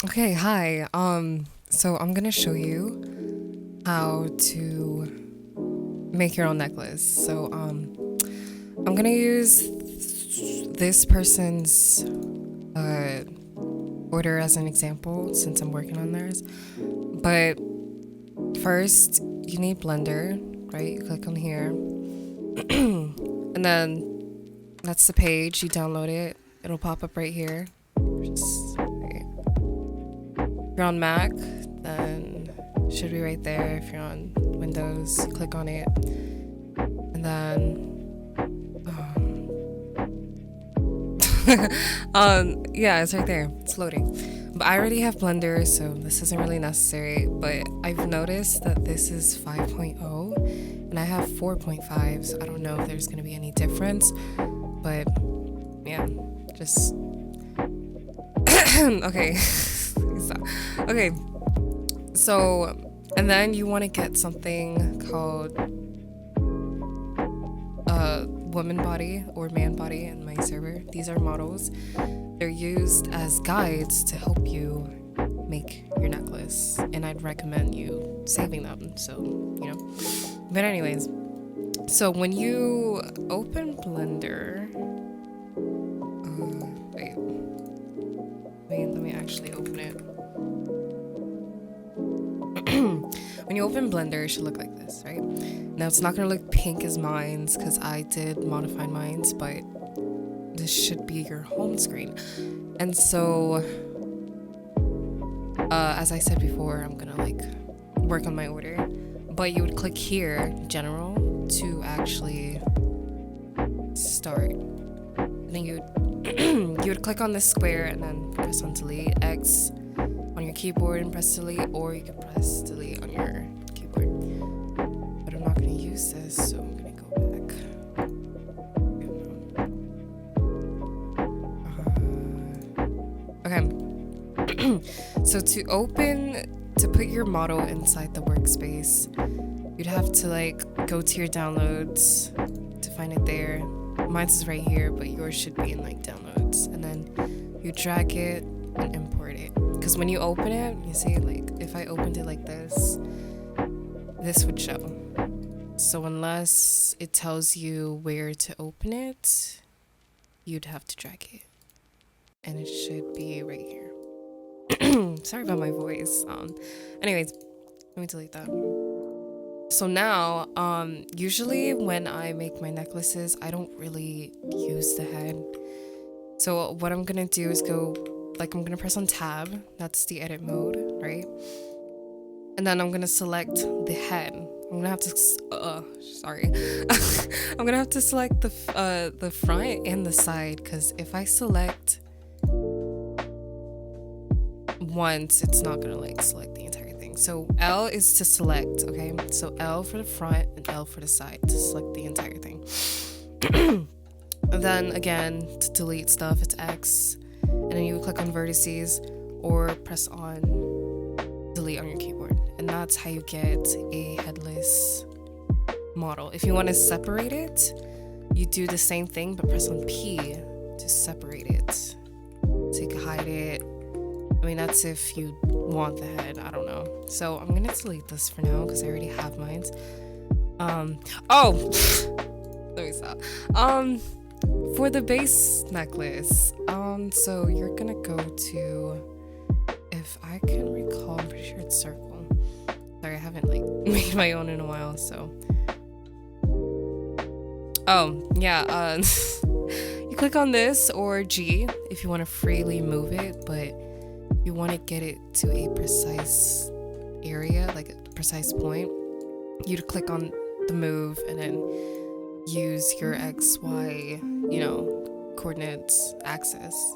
Okay, hi. So I'm gonna show you how to make your own necklace. I'm gonna use this person's uh order as an example since I'm working on theirs. But first, you need Blender, right? You click on here, and then that's the page. You download it. It'll pop up right here. Just right. If you're on Mac, then it should be right there. If you're on Windows, click on it, and then yeah, it's right there. It's loading. But I already have Blender, so this isn't really necessary. But I've noticed that this is 5.0, and I have 4.5, so I don't know if there's gonna be any difference. But yeah, just okay. Stop. Okay, so and then you want to get something called woman body or man body in my server. These are models. They're used as guides to help you make your necklace, and I'd recommend you saving them, so you know. But anyways, so when you open Blender, let me actually open it. When you open Blender, it should look like this, right? Now it's not gonna look pink as mine's because I did modify mine's, but this should be your home screen. And so, as I said before, I'm gonna like work on my order, but you would click here, general, to actually start. And then you would click on this square and then press on delete, X on your keyboard and press delete, or you can press delete on your keyboard. But I'm not going to use this, so I'm going to go back. Okay. So to put your model inside the workspace, you'd have to like go to your downloads to find it there. Mine's is right here, but yours should be in like downloads, and then you drag it and import it. Because when you open it, you see, like, if I opened it like this would show. So unless it tells you where to open it, you'd have to drag it. And it should be right here. Sorry about my voice. Anyways, let me delete that. So now, usually when I make my necklaces, I don't really use the head. So what I'm gonna do is I'm gonna press on tab, that's the edit mode, right? And then I'm gonna select the head. I'm gonna have to, sorry. I'm gonna have to select the front and the side, because if I select once, it's not gonna like select the entire thing. So L is to select, okay? So L for the front and L for the side to select the entire thing. And then again, to delete stuff, it's X. And then you would click on vertices or press on delete on your keyboard. And that's how you get a headless model. If you want to separate it, you do the same thing, but press on P to separate it. So you can hide it. I mean, that's if you want the head, I don't know. So I'm gonna delete this for now because I already have mine. Let me stop. For the base necklace, so you're gonna go to, if I can recall, I'm pretty sure it's circle. Sorry, I haven't like made my own in a while, so. Oh, yeah, you click on this or G if you want to freely move it, but you want to get it to a precise area, like a precise point. You'd click on the move and then use your X, Y, coordinates axis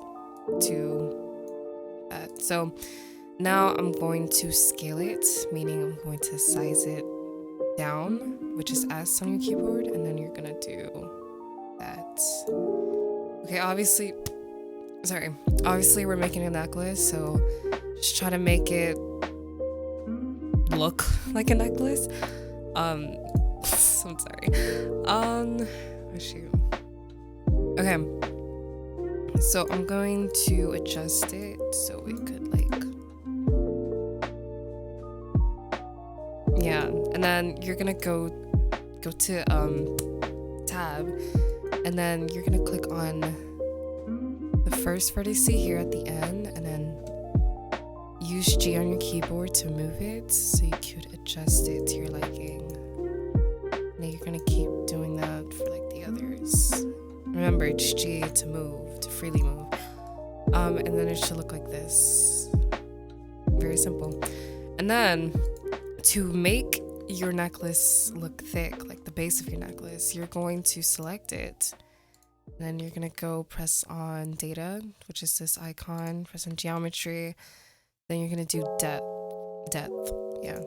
to that. So now I'm going to scale it, meaning I'm going to size it down, which is S on your keyboard, and then you're gonna do that. Okay, obviously we're making a necklace, so just try to make it look like a necklace. I'm sorry. Oh shoot. Okay. So I'm going to adjust it so we could like and then you're gonna go to tab, and then you're gonna click on the first vertex here at the end, and then use G on your keyboard to move it so you could adjust it to your liking. And then you're gonna keep doing that for like the others. Remember, it's G to move, to freely move. And then it should look like this. Very simple. And then to make your necklace look thick, like the base of your necklace, you're going to select it. And then you're gonna go press on data, which is this icon, press on geometry. Then you're gonna do depth, yeah.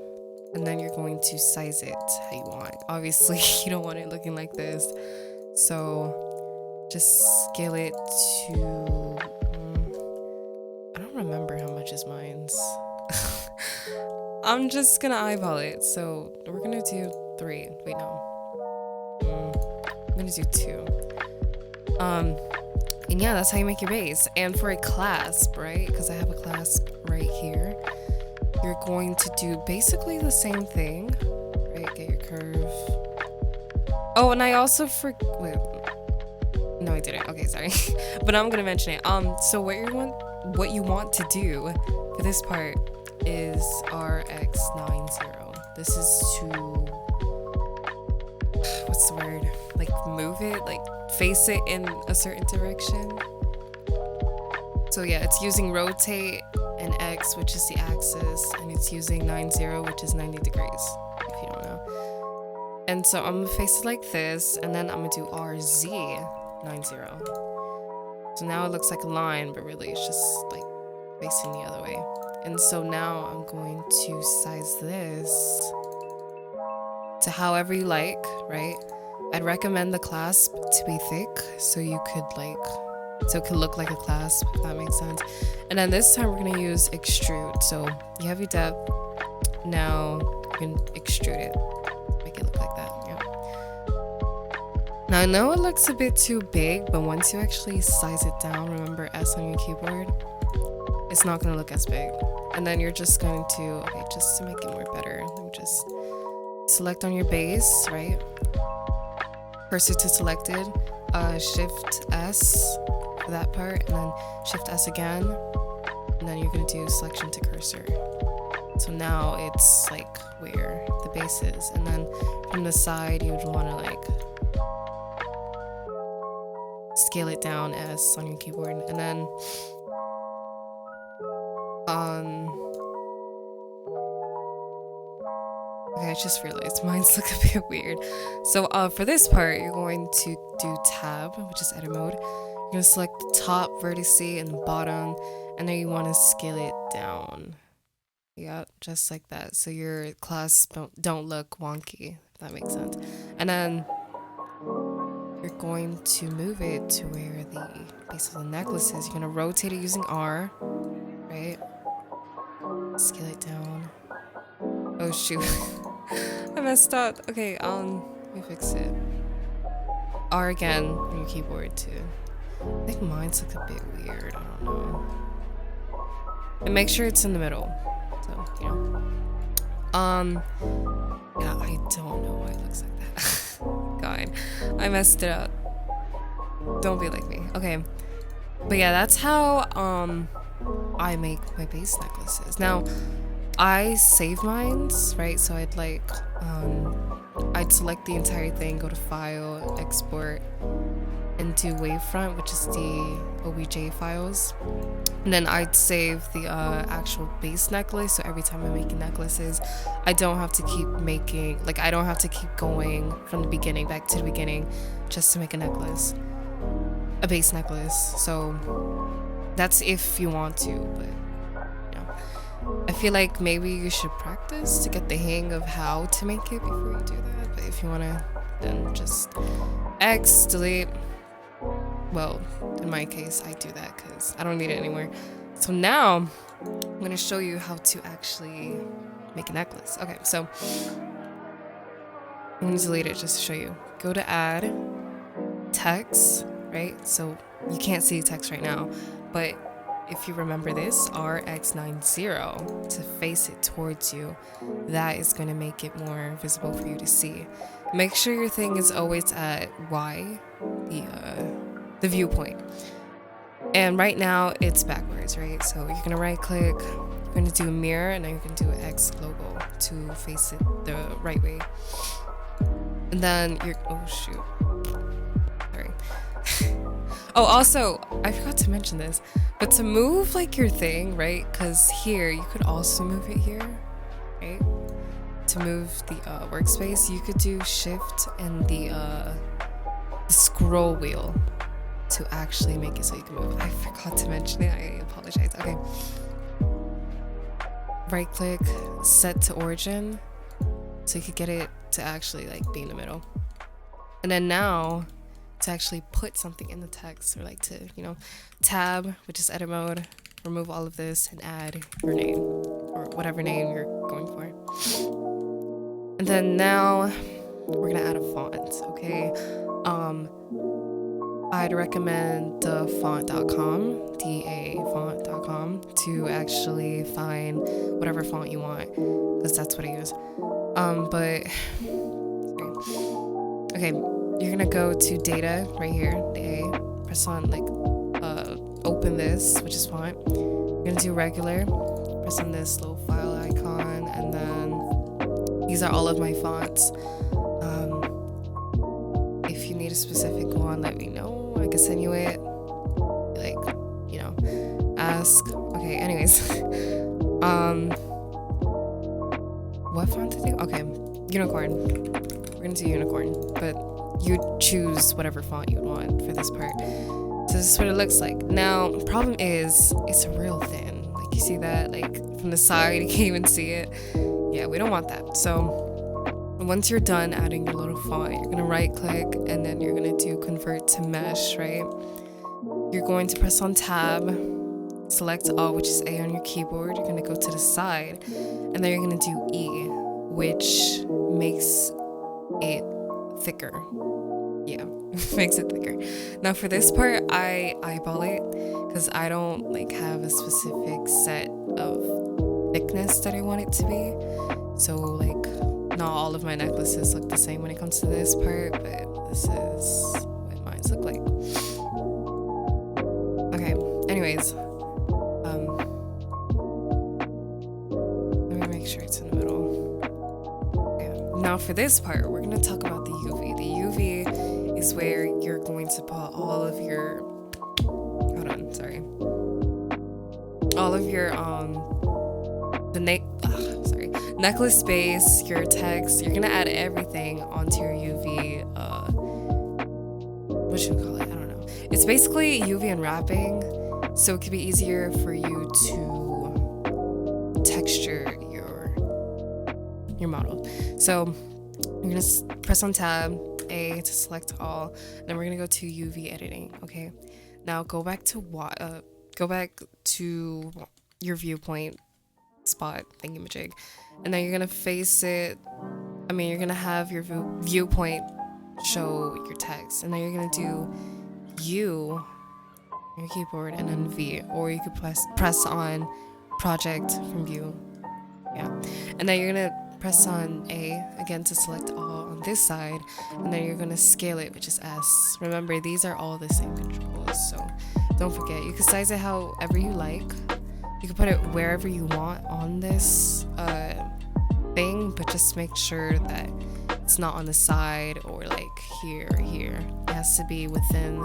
And then you're going to size it how you want. Obviously, you don't want it looking like this. So just scale it to, I don't remember how much is mine's. I'm just gonna eyeball it. So we're gonna do 3. Wait, no. I'm gonna do 2. And yeah, that's how you make your base. And for a clasp, right? Because I have a clasp right here. You're going to do basically the same thing, right? Get your curve. Oh, and I also wait. No, I didn't. Okay, sorry. But I'm gonna mention it. So what you want to do for this part is RX90. This is to, what's the word? Like move it, like face it in a certain direction. So yeah, it's using rotate and X, which is the axis, and it's using 90, which is 90 degrees, if you don't know. And so I'm gonna face it like this, and then I'm gonna do RZ90. So now it looks like a line, but really it's just like facing the other way. And so now I'm going to size this to however you like, right? I'd recommend the clasp to be thick so you could so it could look like a clasp, if that makes sense. And then this time we're gonna use extrude. So you have your depth, now you can extrude it, make it look like that, yeah. Now I know it looks a bit too big, but once you actually size it down, remember S on your keyboard, it's not gonna look as big. And then you're just going to, okay, just to make it more better, let me just select on your base, right? Cursor to selected, Shift S for that part, and then Shift S again, and then you're gonna do selection to cursor. So now it's like where the base is, and then from the side you would wanna like scale it down S on your keyboard, and then okay, I just realized mine's look a bit weird. So for this part, you're going to do tab, which is edit mode. You're gonna select the top vertex and the bottom, and then you want to scale it down. Yeah, just like that. So your clasp don't look wonky, if that makes sense. And then you're going to move it to where the base of the necklace is. You're gonna rotate it using R, right? Scale it down. Oh shoot. I messed up. Okay, let me fix it. R again on your keyboard too. I think mine's look a bit weird. I don't know. And make sure it's in the middle. So, you know. Yeah, I don't know why it looks like that. God, I messed it up. Don't be like me. Okay. But yeah, that's how I make my base necklaces. Now, I save mines, right? So I'd I'd select the entire thing, go to File, Export, and do Wavefront, which is the OBJ files. And then I'd save the actual base necklace, so every time I'm making necklaces, I don't have to keep making, I don't have to keep going from the beginning, back to the beginning, just to make a necklace. A base necklace. So that's if you want to, but I feel like maybe you should practice to get the hang of how to make it before you do that. But if you wanna, then just X, delete. Well, in my case, I do that because I don't need it anymore. So now, I'm gonna show you how to actually make a necklace. Okay, so I'm gonna delete it just to show you. Go to Add, Text, right? So you can't see text right now, but if you remember this, RX90 to face it towards you. That is going to make it more visible for you to see. Make sure your thing is always at Y, the viewpoint. And right now it's backwards, right? So you're going to right click, you're going to do mirror, and then you're going to do an X logo to face it the right way. And then you're, oh shoot. Sorry. Oh, also, I forgot to mention this, but to move like your thing, right? Because here, you could also move it here, right? To move the workspace, you could do shift and the scroll wheel to actually make it so you can move. I forgot to mention it, I apologize. Okay. Right click, set to origin, so you could get it to actually like be in the middle. And then now, to actually put something in the text, or like to, you know, tab, which is edit mode, remove all of this and add your name or whatever name you're going for. And then now we're gonna add a font, okay? I'd recommend the font.com, font.com, to actually find whatever font you want, because that's what I use. But okay, you're gonna go to data right here, the A, press on like open this, which is font. You're gonna do regular, press on this little file icon, and then these are all of my fonts. If you need a specific one, let me know. I can send you it. Like, you know, ask. Okay, anyways. What font to do? Okay, unicorn. We're gonna do unicorn, but you choose whatever font you want for this part. So this is what it looks like. Now, problem is, it's real thin. Like, you see that? Like, from the side, you can't even see it. Yeah, we don't want that. So once you're done adding your little font, you're gonna right click, and then you're gonna do convert to mesh, right? You're going to press on tab, select all, which is A on your keyboard. You're gonna go to the side, and then you're gonna do E, which makes it thicker. Yeah, makes it thicker. Now for this part, I eyeball it because I don't like have a specific set of thickness that I want it to be. So like, not all of my necklaces look the same when it comes to this part, but this is what mine look like. Okay, anyways, let me make sure it's in the middle. Okay. Now for this part, we're gonna talk about the UV. The UV is where you're going to put all of your, hold on, sorry. All of your, necklace base, your text. You're gonna add everything onto your UV, what should we call it? I don't know. It's basically UV unwrapping, so it could be easier for you to texture your model. So you're gonna press on tab, A to select all, then we're gonna go to UV editing, okay? Now go back to your viewpoint spot thingamajig, and then you're gonna face it. You're gonna have your viewpoint show your text, and then you're gonna do U on your keyboard and then V, or you could press on project from view. Yeah, and then you're gonna press on A again to select all on this side, and then you're gonna scale it, which is S. Remember, these are all the same controls, so don't forget. You can size it however you like. You can put it wherever you want on this thing, but just make sure that it's not on the side or like here or here. It has to be within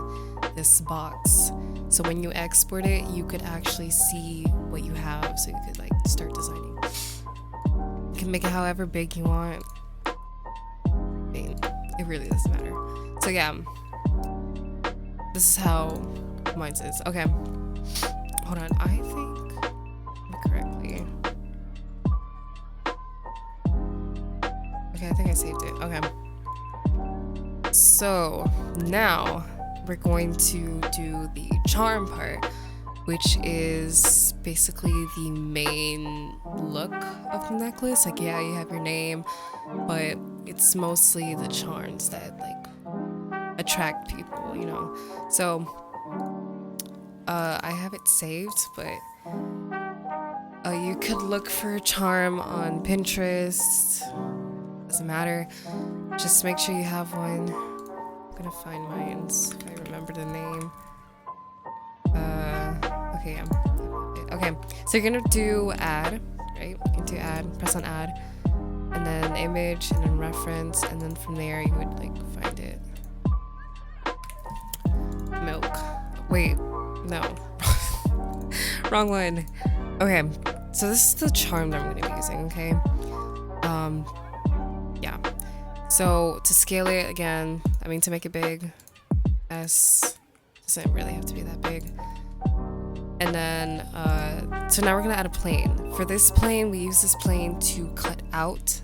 this box. So when you export it, you could actually see what you have, so you could like start designing. You can make it however big you want. It really doesn't matter. So yeah, this is how mine is. Okay, hold on. I think correctly. Okay, I think I saved it. Okay. So now we're going to do the charm part, which is basically the main look of the necklace. Like, yeah, you have your name, but it's mostly the charms that like attract people, you know. So I have it saved, but you could look for a charm on Pinterest. Doesn't matter. Just make sure you have one. I'm gonna find mine if I remember the name. Okay, yeah. Okay, so you're gonna do add, right? You can do add, press on add, and then image, and then reference, and then from there you would like find it. Milk. Wait, no. Wrong one. Okay, so this is the charm that I'm gonna be using, okay? Yeah. So to scale it again, I mean to make it big, S doesn't really have to be that big. And then, so now we're gonna add a plane. For this plane, we use this plane to cut out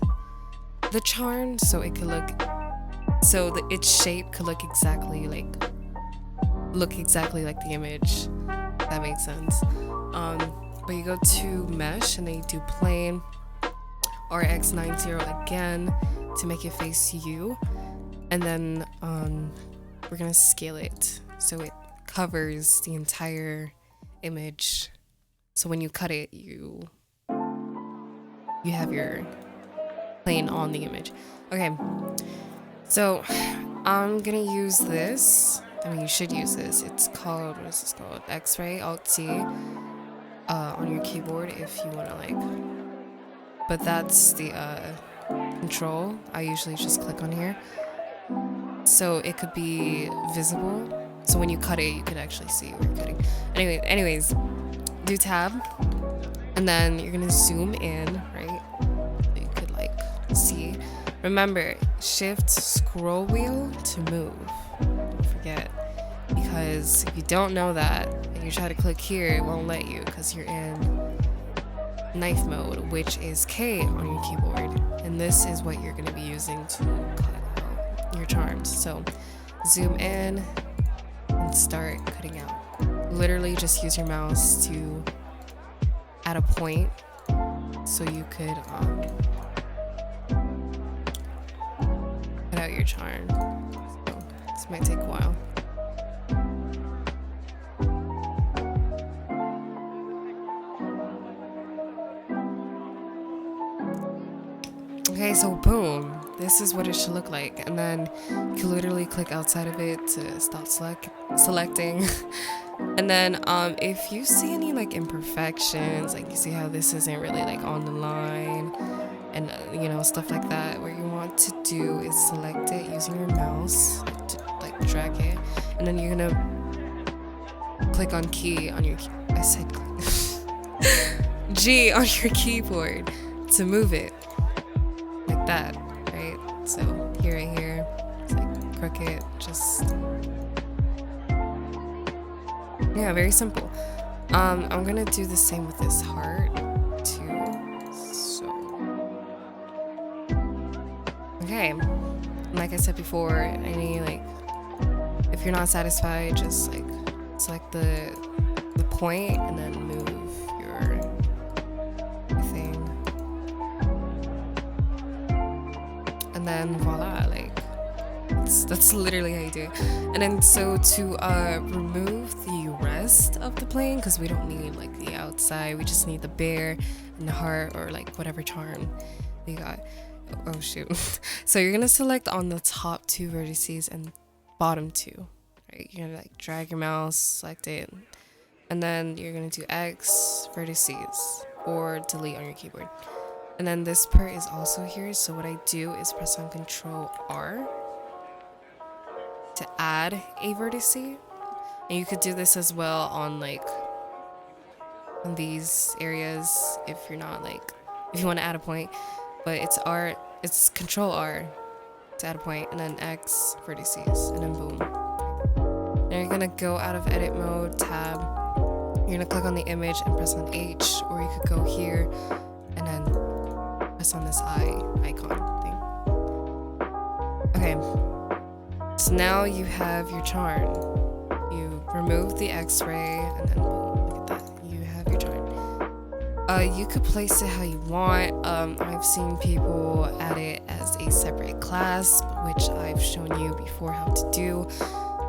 the charm so it could look, so that its shape could look exactly like the image. If that makes sense. But you go to mesh and then you do plane, RX90 again to make it face you, and then we're gonna scale it so it covers the entire image. So when you cut it, you have your plane on the image. Okay, so I'm gonna use this. I mean, you should use this. It's called, what is this called? X-ray, Alt-T on your keyboard if you wanna like, but that's the control. I usually just click on here. So it could be visible. So when you cut it, you can actually see where you're cutting. Anyways, do tab, and then you're gonna zoom in, right? So you could like see. Remember, shift scroll wheel to move. Don't forget, because if you don't know that and you try to click here, it won't let you because you're in knife mode, which is K on your keyboard, and this is what you're gonna be using to cut out your charms. So zoom in and start cutting out. Literally just use your mouse to add a point so you could cut out your charm. So this might take a while. Okay, so boom, this is what it should look like, and then you can literally click outside of it to stop selecting. And then if you see any like imperfections, like you see how this isn't really like on the line, and you know, stuff like that, what you want to do is select it using your mouse to like drag it, and then you're gonna click on key on your I said G on your keyboard to move it. That, right? So here, right here, it's like crooked, just yeah, very simple. I'm gonna do the same with this heart too. So okay, like I said before, any like if you're not satisfied, just like select the point and then move your thing. And then voila, like that's literally how you do it. And then so to remove the rest of the plane, because we don't need like the outside, we just need the bear and the heart or like whatever charm we got. Oh shoot. So you're gonna select on the top two vertices and bottom two, right? You're gonna like drag your mouse, select it, and then you're gonna do X vertices or delete on your keyboard. And then this part is also here, so what I do is press on Control R to add a vertex. And you could do this as well on like on these areas if you're not like, if you want to add a point, but it's it's Control R to add a point, and then X vertices, and then boom. Now you're gonna go out of edit mode, tab, you're gonna click on the image and press on H, or you could go here and then press on this icon thing. Okay, so now you have your charm. You remove the X-ray, and then boom, look at that, you have your charm. You could place it how you want. I've seen people add it as a separate clasp, which I've shown you before how to do.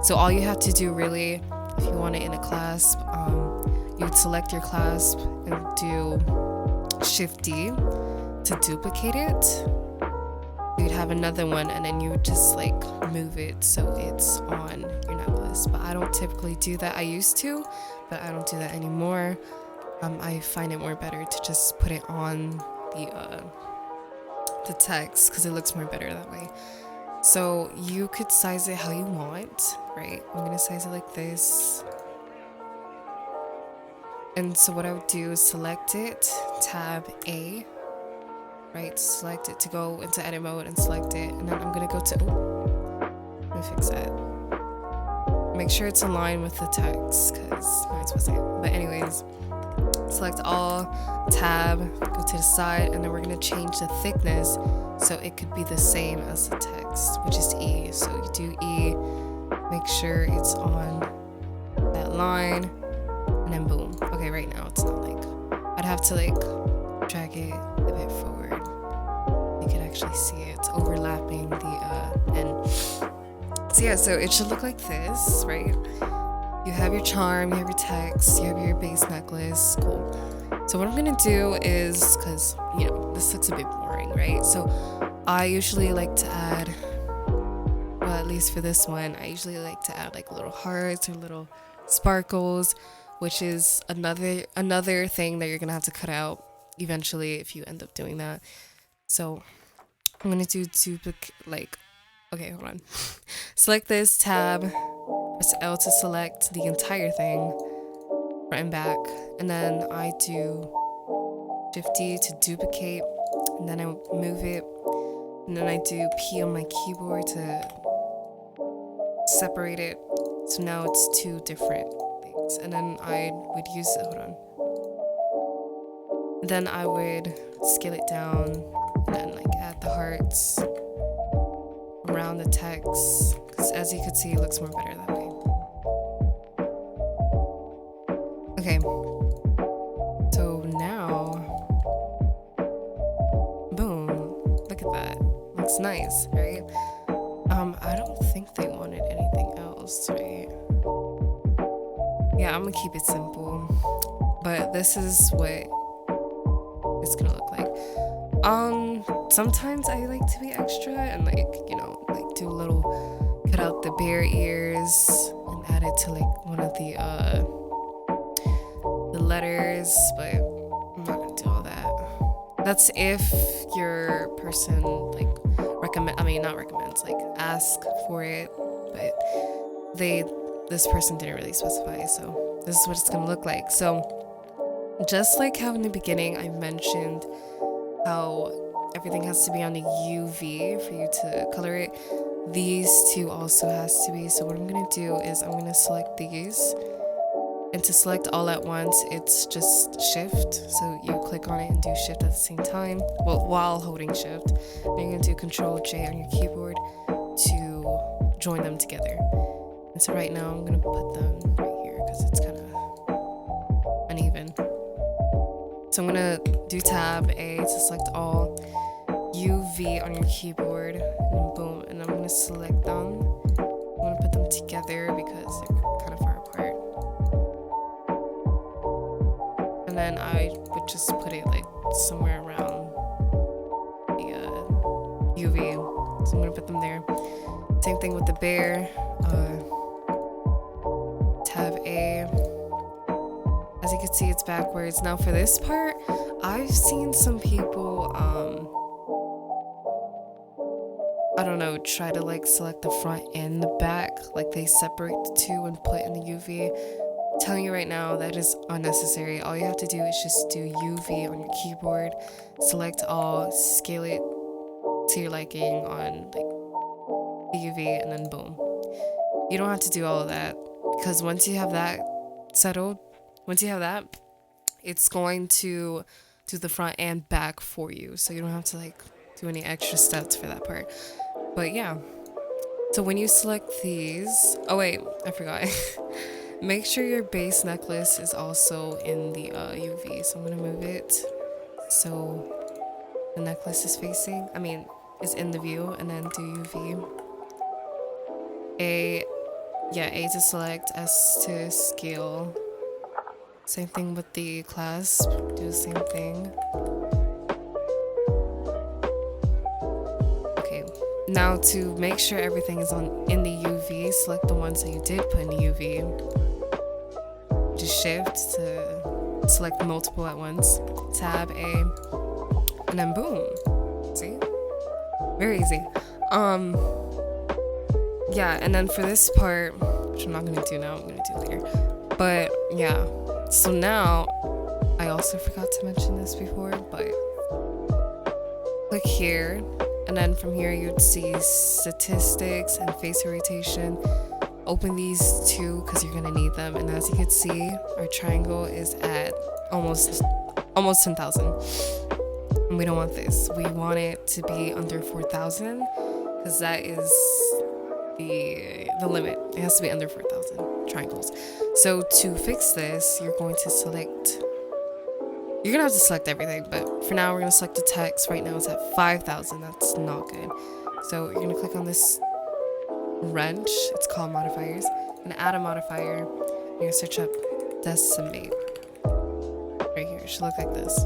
So all you have to do really if you want it in a clasp, you'd select your clasp and do Shift D to duplicate it. You'd have another one, and then you would just like move it so it's on your necklace. But I don't typically do that. I used to, but I don't do that anymore. I find it more better to just put it on the text because it looks more better that way. So you could size it how you want, right? I'm gonna size it like this. And so what I would do is select it, tab A, right? Select it to go into edit mode and select it. And then I'm gonna go to, let me fix that. Make sure it's in line with the text because mine's wasn't. But anyways, select all, tab, go to the side, and then we're gonna change the thickness so it could be the same as the text, which is E. So you do E, make sure it's on that line, and then boom. Okay, right now it's not like, I'd have to like drag it a bit forward. You can actually see it, it's overlapping the end. So yeah, so it should look like this, right? You have your charm, you have your text, you have your base necklace, cool. So what I'm gonna do is, cause you know, this looks a bit boring, right? So I usually like to add, well, at least for this one, I usually like to add like little hearts or little sparkles, which is another thing that you're gonna have to cut out eventually if you end up doing that. So I'm gonna do like, okay, hold on. Select this, tab, press L to select the entire thing, front and back, and then I do Shift D to duplicate, and then I move it, and then I do P on my keyboard to separate it, so now it's two different things. And then I would use, hold on, then I would scale it down, and then like add the hearts around the text, because as you can see, it looks more better that way. Okay, so now, boom, look at that, looks nice, right? I don't think they wanted anything else, right? Yeah, I'm gonna keep it simple, but this is what it's gonna look like. Sometimes I like to be extra and like, you know, like do a little, cut out the bear ears and add it to like one of the letters, but I'm not gonna do all that. That's if your person like like ask for it, but this person didn't really specify, so this is what it's gonna look like. So just like how in the beginning I mentioned how everything has to be on the UV for you to color it, these two also has to be. So what I'm gonna do is I'm gonna select these, and to select all at once it's just Shift, so you click on it and do Shift at the same time, well, while holding Shift. Then you're gonna do Control J on your keyboard to join them together. And so right now I'm gonna put them right here because it's kind of uneven. So I'm gonna do tab A to select all, UV on your keyboard, and boom, and I'm gonna select them. I'm gonna put them together because they're kind of far apart. And then I would just put it like somewhere around the UV. So I'm gonna put them there. Same thing with the bear. Tab A. As you can see, it's backwards. Now for this part, I've seen some people, I don't know, try to like select the front and the back, like they separate the two and put in the UV. I'm telling you right now, that is unnecessary. All you have to do is just do UV on your keyboard, select all, scale it to your liking on like the UV, and then boom. You don't have to do all of that, because once you have that settled, it's going to do the front and back for you, so you don't have to like do any extra steps for that part. But yeah, so when you select these, oh wait, I forgot. Make sure your base necklace is also in the UV. So I'm gonna move it so the necklace is is in the view, and then do UV. Yeah, A to select, S to scale. Same thing with the clasp, do the same thing. Okay, now to make sure everything is in the UV, select the ones that you did put in the UV. Just shift to select multiple at once. Tab A, and then boom. See? Very easy. Yeah, and then for this part, which I'm not gonna do now, I'm gonna do later. But yeah, so now I also forgot to mention this before, but click here, and then from here you'd see statistics and face rotation. Open these two because you're gonna need them, and as you can see, our triangle is at almost 10,000. And we don't want this. We want it to be under 4,000 because that is the limit. It has to be under 4,000 triangles. So to fix this, you're going to select. You're gonna have to select everything, but for now we're gonna select the text. Right now it's at 5,000. That's not good. So you're gonna click on this wrench. It's called modifiers. You're gonna add a modifier. You're gonna search up decimate. Right here. It should look like this.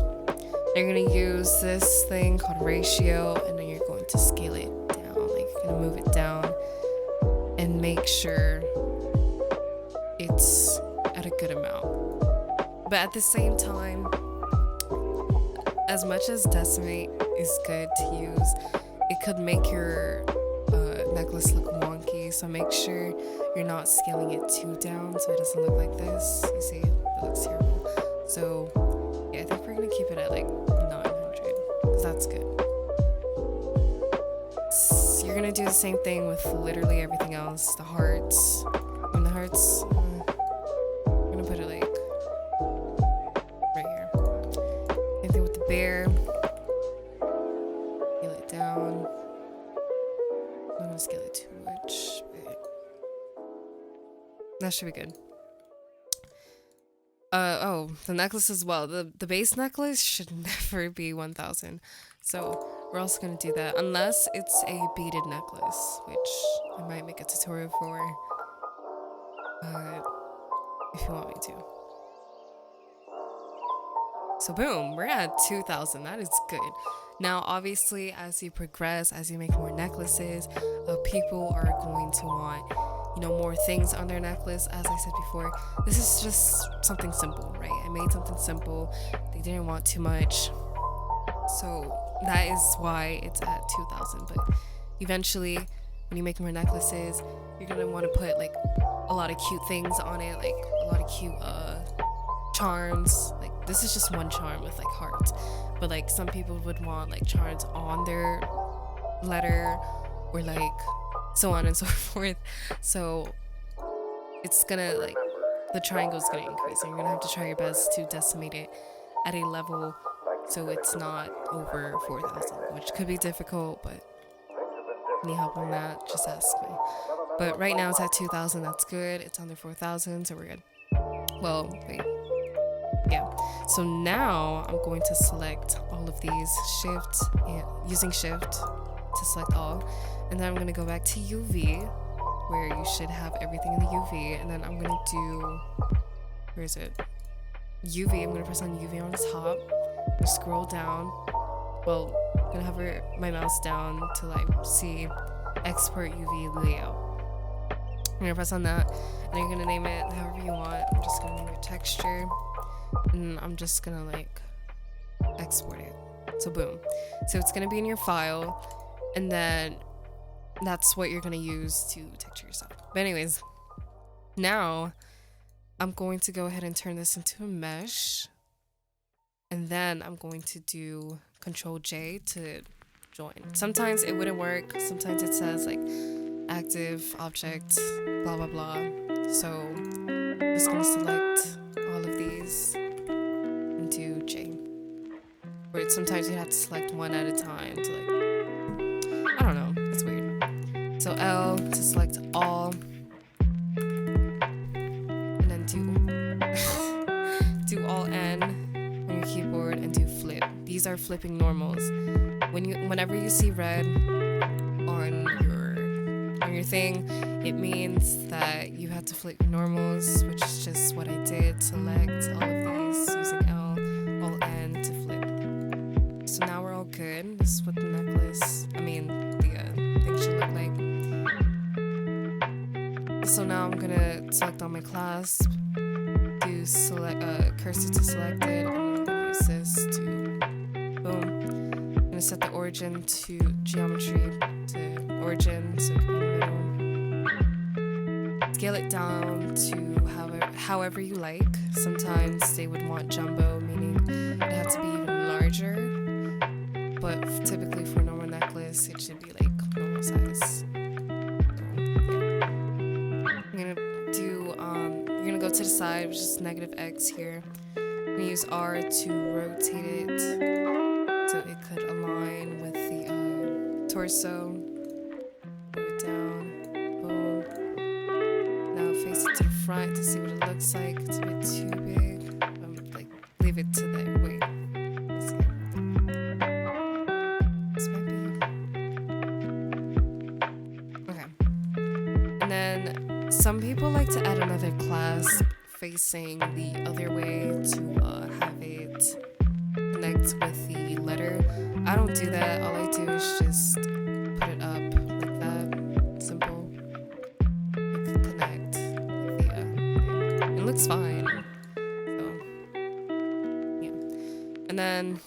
You're gonna use this thing called ratio, and then you're going to scale it down. Like you're gonna move it down and make sure it's at a good amount. But at the same time, as much as decimate is good to use, it could make your necklace look wonky. So make sure you're not scaling it too down so it doesn't look like this. You see, it looks terrible. So yeah, I think we're gonna keep it at like 900 because that's good. So you're gonna do the same thing with literally everything else. The hearts. And the hearts, I'm gonna put it like right here. Same thing with the bear. Scale it down. I'm gonna scale it too much. But that should be good. Oh, the necklace as well. The base necklace should never be 1,000. So we're also gonna do that unless it's a beaded necklace, which I might make a tutorial for. If you want me to. So boom, we're at 2,000. That is good. Now, obviously, as you progress, as you make more necklaces, people are going to want, more things on their necklace. As I said before, this is just something simple, right? I made something simple. They didn't want too much. So that is why it's at 2,000. But eventually, when you make more necklaces, you're going to want to put like a lot of cute things on it, like a lot of cute charms. Like this is just one charm with like hearts, but like some people would want like charms on their letter or like so on and so forth. So it's gonna like the triangle is gonna increase, and you're gonna have to try your best to decimate it at a level so it's not over 4,000, which could be difficult, but need help on that, just ask me. But right now it's at 2,000. That's good. It's under 4,000, so we're good. Well, wait. Yeah. So now I'm going to select all of these, shift, and using shift to select all, and then I'm going to go back to UV, where you should have everything in the UV, and then I'm going to do, where is it? UV. I'm going to press on UV on the top. I'm going to scroll down. Well, I'm going to hover my mouse down to like see export UV layout. I'm going to press on that, and you're going to name it however you want. I'm just going to name it texture, and I'm just going to like export it. So boom. So it's going to be in your file, and then that's what you're going to use to texture yourself. But anyways, now I'm going to go ahead and turn this into a mesh, and then I'm going to do Control J to join. Sometimes it wouldn't work. Sometimes it says like active object, blah blah blah. So I'm just gonna select all of these and do J. Or sometimes you have to select one at a time to like, I don't know, it's weird. So L to select all, and then do all N on your keyboard and do flip. These are flipping normals. Whenever you see red on your your thing, it means that you have to flip your normals, which is just what I did. Select all of these using L, Alt N to flip. So now we're all good. This is what the necklace, the thing should look like. So now I'm gonna select on my clasp, do select cursor to selected, and I'm gonna use this to boom. I'm gonna set the origin to geometry to origin, so it can be in the middle. Scale it down to however you like. Sometimes they would want jumbo, meaning it had to be even larger. But typically for a normal necklace, it should be like normal size. You're gonna go to the side, which is -X here. I'm gonna use R to rotate it so it could align with the torso. Move it down, boom. Now face it to the front to see what it looks like. It's a bit too big. Leave it to there. Wait. Let's see. This might be. Okay. And then some people like to add another clasp facing the other way to have it connect with the letter. I don't do that. All I do is just put it up like that. Simple. Connect with the thing. It looks fine. So, yeah. And then,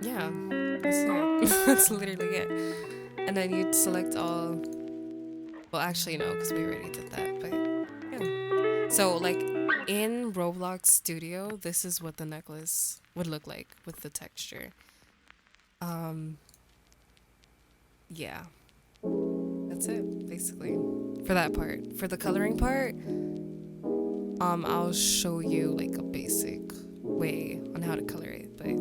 yeah, that's it. That's literally it. And then you'd select all. Well, actually, no, because we already did that, but yeah. So, like, in Roblox Studio, this is what the necklace would look like with the texture. Yeah. That's it, basically. For that part. For the coloring part, I'll show you, like, a basic way on how to color it, but